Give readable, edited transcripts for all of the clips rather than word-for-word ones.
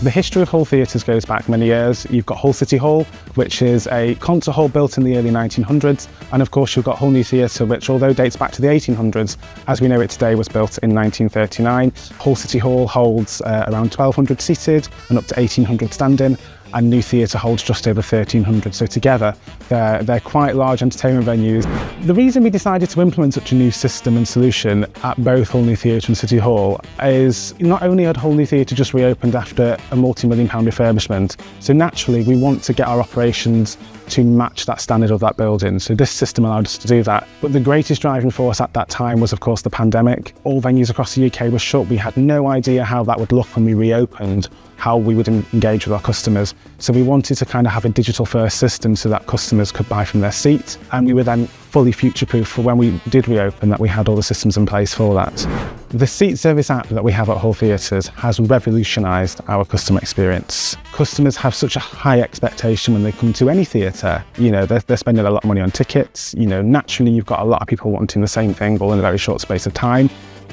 The history of Hull Theatres goes back many years. You've got Hull City Hall, which is a concert hall built in the early 1900s, and of course you've got Hull New Theatre, which although dates back to the 1800s, as we know it today was built in 1939. Hull City Hall holds around 1,200 seated and up to 1,800 standing, and New Theatre holds just over 1,300. So together, they're quite large entertainment venues. The reason we decided to implement such a new system and solution at both Hull New Theatre and City Hall is not only had Hull New Theatre just reopened after a multi-million-pound refurbishment, so naturally we want to get our operations to match that standard of that building. So this system allowed us to do that. But the greatest driving force at that time was, of course, the pandemic. All venues across the UK were shut. We had no idea how that would look when we reopened, how we would engage with our customers. So we wanted to kind of have a digital first system so that customers could buy from their seat. And we were then fully future-proof for when we did reopen, that we had all the systems in place for that. The seat service app that we have at Hull Theatres has revolutionised our customer experience. Customers have such a high expectation when they come to any theatre. You know, they're spending a lot of money on tickets. You know, naturally you've got a lot of people wanting the same thing all in a very short space of time.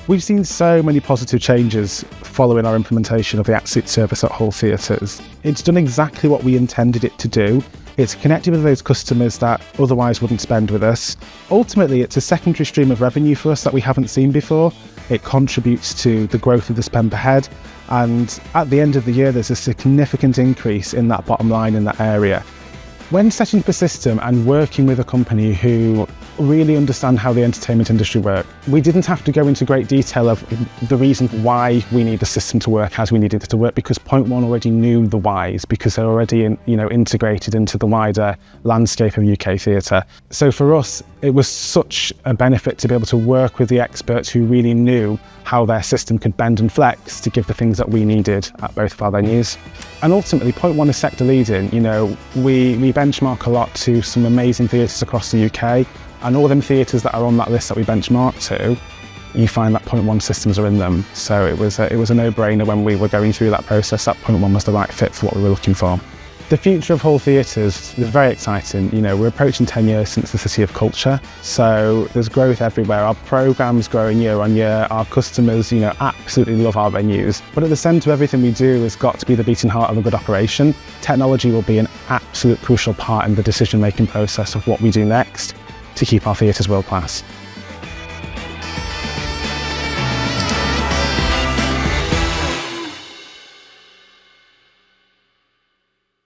We've seen so many positive changes following our implementation of the at-seat service at Hull Theatres. It's done exactly what we intended it to do. It's connected with those customers that otherwise wouldn't spend with us. Ultimately, it's a secondary stream of revenue for us that we haven't seen before. It contributes to the growth of the spend per head. And at the end of the year, there's a significant increase in that bottom line in that area. When setting up a system and working with a company who really understand how the entertainment industry works, we didn't have to go into great detail of the reason why we need the system to work as we needed it to work, because pointOne already knew the whys, because they're already integrated into the wider landscape of UK theatre. So for us, it was such a benefit to be able to work with the experts who really knew how their system could bend and flex to give the things that we needed at both of our venues. And ultimately, pointOne is sector leading. You know, we benchmark a lot to some amazing theatres across the UK, and all them theatres that are on that list that we benchmark to, you find that pointOne systems are in them. So it was a no-brainer when we were going through that process that pointOne was the right fit for what we were looking for. The future of Hull Theatres is very exciting. You know, we're approaching 10 years since the City of Culture, so there's growth everywhere. Our programme's growing year on year. Our customers, absolutely love our venues. But at the centre of everything we do has got to be the beating heart of a good operation. Technology will be an absolute crucial part in the decision-making process of what we do next to keep our theatres world class.